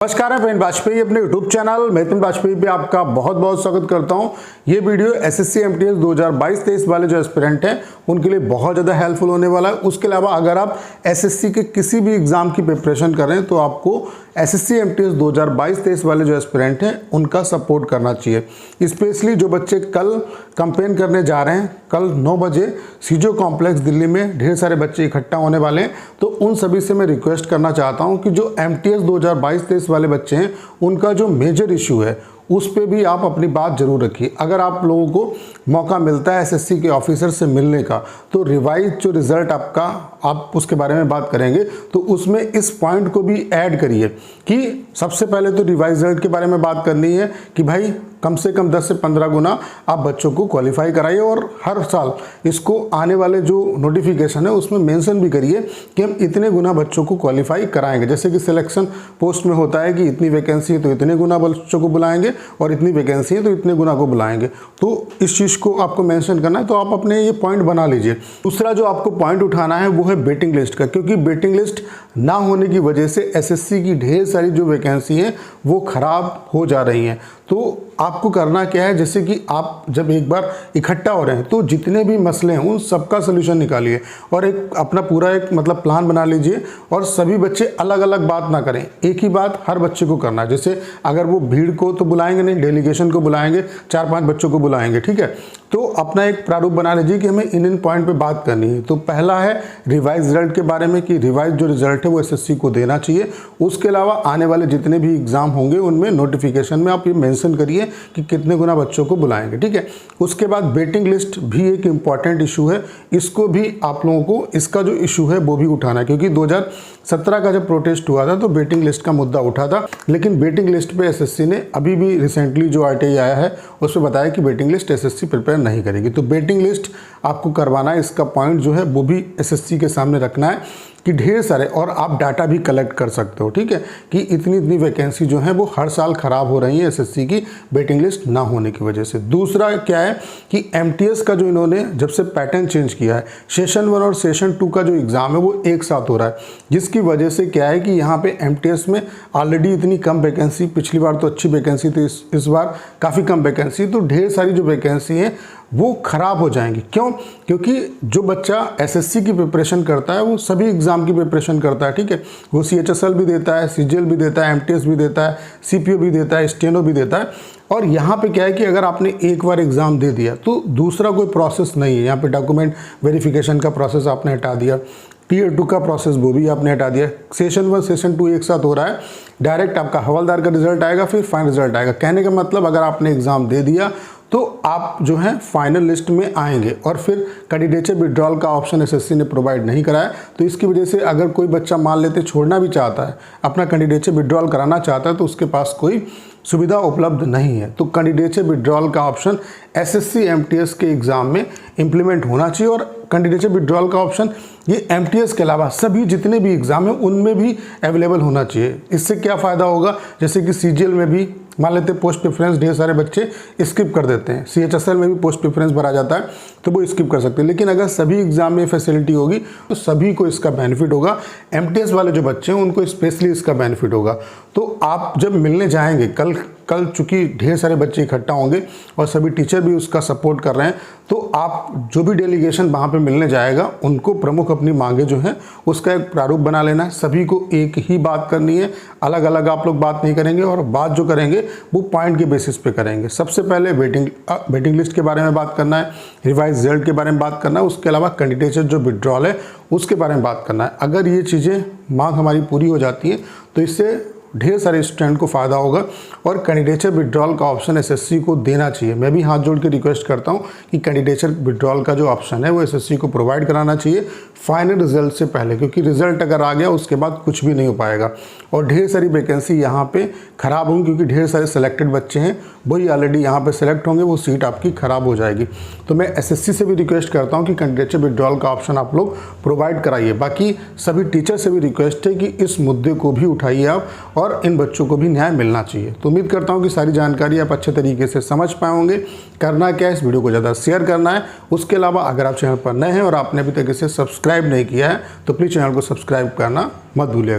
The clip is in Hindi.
नमस्कार, मैं प्रवीण वाजपेयी अपने YouTube चैनल प्रवीण वाजपेयी पे आपका बहुत बहुत स्वागत करता हूं। ये वीडियो एसएससी एमटीएस 2022-23 वाले जो एस्पिरेंट हैं उनके लिए बहुत ज़्यादा हेल्पफुल होने वाला है। उसके अलावा अगर आप एसएससी के किसी भी एग्जाम की प्रिपरेशन कर रहे हैं तो आपको एसएससी एमटीएस 2022-23 वाले जो एस्पिरेंट हैं उनका सपोर्ट करना चाहिए। स्पेशली जो बच्चे कल कैंपेन करने जा रहे हैं, कल 9 बजे सीजो कॉम्प्लेक्स दिल्ली में ढेर सारे बच्चे इकट्ठा होने वाले हैं, तो उन सभी से मैं रिक्वेस्ट करना चाहता हूं कि जो एमटीएस 2022-23 वाले बच्चे हैं उनका जो मेजर इशू है उस पे भी आप अपनी बात जरूर रखिए। अगर आप लोगों को मौका मिलता है एसएससी के ऑफिसर से मिलने का तो रिवाइज जो रिजल्ट आपका आप उसके बारे में बात करेंगे तो उसमें इस पॉइंट को भी ऐड करिए कि सबसे पहले तो रिवाइज रिजल्ट के बारे में बात करनी है कि भाई कम से कम 10 से 15 गुना आप बच्चों को क्वालिफाई कराइए और हर साल इसको आने वाले जो नोटिफिकेशन है उसमें मेंशन भी करिए कि हम इतने गुना बच्चों को क्वालिफाई कराएंगे। जैसे कि सिलेक्शन पोस्ट में होता है कि इतनी वैकेंसी है तो इतने गुना बच्चों को बुलाएंगे और इतनी वैकेंसी है तो इतने गुना को बुलाएंगे, तो इस चीज़ को आपको मेंशन करना है। तो आप अपने ये पॉइंट बना लीजिए। दूसरा जो आपको पॉइंट उठाना है वो है वेटिंग लिस्ट का, क्योंकि वेटिंग लिस्ट ना होने की वजह से एसएससी की ढेर सारी जो वैकेंसी हैं वो खराब हो जा रही हैं। तो आपको करना क्या है, जैसे कि आप जब एक बार इकट्ठा हो रहे हैं तो जितने भी मसले हैं उन सबका सोल्यूशन निकालिए और एक अपना पूरा एक प्लान बना लीजिए और सभी बच्चे अलग अलग बात ना करें, एक ही बात हर बच्चे को करना है। जैसे अगर वो भीड़ को तो बुलाएंगे नहीं, डेलीगेशन को बुलाएंगे, 4-5 बच्चों को बुलाएंगे, ठीक है। तो अपना एक प्रारूप बना लीजिए कि हमें इन पॉइंट पे बात करनी है। तो पहला है रिवाइज रिजल्ट के बारे में कि रिवाइज जो रिजल्ट है वो एसएससी को देना चाहिए। उसके अलावा आने वाले जितने भी एग्जाम होंगे उनमें नोटिफिकेशन में आप ये मेंशन करिए कि कितने गुना बच्चों को बुलाएंगे, ठीक है। उसके बाद वेटिंग लिस्ट भी एक इम्पॉर्टेंट इशू है, इसको भी आप लोगों को इसका जो इशू है वो भी उठाना है, क्योंकि 2017 का जब प्रोटेस्ट हुआ था तो वेटिंग लिस्ट का मुद्दा उठा था, लेकिन वेटिंग लिस्ट पे एसएससी ने अभी भी रिसेंटली जो आरटीआई आया है उस पर बताया कि वेटिंग लिस्ट एसएससी प्रिपेयर नहीं करेगी। तो वेटिंग लिस्ट आपको करवाना है, इसका पॉइंट जो है वो भी एसएससी के सामने रखना है कि ढेर सारे, और आप डाटा भी कलेक्ट कर सकते हो, ठीक है, कि इतनी इतनी वैकेंसी जो है वो हर साल खराब हो रही है एसएससी की वेटिंग लिस्ट ना होने की वजह से। दूसरा क्या है कि एमटीएस का जो इन्होंने जब से पैटर्न चेंज किया है, सेशन 1 और सेशन 2 का जो एग्जाम है वो एक साथ हो रहा है, जिसकी वजह से क्या है कि यहाँ पे एमटीएस में ऑलरेडी इतनी कम वैकेंसी, पिछली बार तो अच्छी वैकेंसी थी, इस बार काफ़ी कम वैकेंसी, तो ढेर सारी जो वैकेंसी है वो खराब हो जाएंगी। क्यों? क्योंकि जो बच्चा एसएससी की प्रिपरेशन करता है वो सभी एग्जाम की प्रिपरेशन करता है, ठीक है। वो सीएचएसएल भी देता है, सीजीएल भी देता है, एमटीएस भी देता है, सीपीओ भी देता है, स्टेनो भी देता है। और यहाँ पे क्या है कि अगर आपने एक बार एग्जाम दे दिया तो दूसरा कोई प्रोसेस नहीं है। यहाँ पे डॉक्यूमेंट वेरिफिकेशन का प्रोसेस आपने हटा दिया, टीयर 2 का प्रोसेस वो भी आपने हटा दिया, सेशन 1 सेशन 2 एक साथ हो रहा है, डायरेक्ट आपका हवलदार का रिजल्ट आएगा, फिर फाइनल रिजल्ट आएगा। कहने का मतलब अगर आपने एग्जाम दे दिया तो आप जो है फाइनल लिस्ट में आएंगे, और फिर कैंडिडेचर विड्रॉल का ऑप्शन एसएससी ने प्रोवाइड नहीं कराया। तो इसकी वजह से अगर कोई बच्चा मान लेते छोड़ना भी चाहता है, अपना कैंडिडेचर विड्रॉल कराना चाहता है, तो उसके पास कोई सुविधा उपलब्ध नहीं है। तो कैंडिडेचर विड्रॉल का ऑप्शन एसएससी एमटीएस के एग्जाम में इंप्लीमेंट होना चाहिए, और कैंडिडेचर विड्रॉल का ऑप्शन ये एमटीएस के अलावा सभी जितने भी एग्जाम है उनमें भी अवेलेबल होना चाहिए। इससे क्या फ़ायदा होगा, जैसे कि सीजीएल में भी मान लेते हैं पोस्ट प्रेफरेंस ढेर सारे बच्चे स्किप कर देते हैं, सीएचएसएल में भी पोस्ट प्रेफरेंस भरा जाता है तो वो स्किप कर सकते हैं, लेकिन अगर सभी एग्जाम में फैसिलिटी होगी तो सभी को इसका बेनिफिट होगा। एमटीएस वाले जो बच्चे हैं उनको स्पेशली इसका बेनिफिट होगा। तो आप जब मिलने जाएंगे कल चूँकि ढेर सारे बच्चे इकट्ठा होंगे और सभी टीचर भी उसका सपोर्ट कर रहे हैं, तो आप जो भी डेलीगेशन वहाँ पे मिलने जाएगा उनको प्रमुख अपनी मांगे जो हैं उसका एक प्रारूप बना लेना है। सभी को एक ही बात करनी है, अलग अलग आप लोग बात नहीं करेंगे, और बात जो करेंगे वो पॉइंट के बेसिस पे करेंगे। सबसे पहले वेटिंग लिस्ट के बारे में बात करना है, रिवाइज रिजल्ट के बारे में बात करना है, उसके अलावा कैंडिडेचर जो विड्रॉल है उसके बारे में बात करना है। अगर ये चीज़ें मांग हमारी पूरी हो जाती हैं तो इससे ढेर सारे स्टूडेंट को फ़ायदा होगा, और कैंडिडेचर विड्रॉल का ऑप्शन एसएससी को देना चाहिए। मैं भी हाथ जोड़ के रिक्वेस्ट करता हूं कि कैंडिडेचर विड्रॉल का जो ऑप्शन है वो एसएससी को प्रोवाइड कराना चाहिए फाइनल रिजल्ट से पहले, क्योंकि रिजल्ट अगर आ गया उसके बाद कुछ भी नहीं हो पाएगा और ढेर सारी वैकेंसी यहाँ पे खराब होंगी, क्योंकि ढेर सारे सेलेक्टेड बच्चे हैं वही ऑलरेडी यहाँ पे सेलेक्ट होंगे, वो सीट आपकी खराब हो जाएगी। तो मैं एसएससी से भी रिक्वेस्ट करता हूँ कि कैंडिडेचर विड्रॉल का ऑप्शन आप लोग प्रोवाइड कराइए। बाकी सभी टीचर से भी रिक्वेस्ट है कि इस मुद्दे को भी उठाइए आप, और इन बच्चों को भी न्याय मिलना चाहिए। तो उम्मीद करता हूँ कि सारी जानकारी आप अच्छे तरीके से समझ पाए होंगे। करना क्या है, इस वीडियो को ज़्यादा शेयर करना है। उसके अलावा अगर आप चैनल पर नए हैं और आपने अभी तक इसे सब्सक्राइब नहीं किया है तो प्लीज़ चैनल को सब्सक्राइब करना मत भूलिएगा।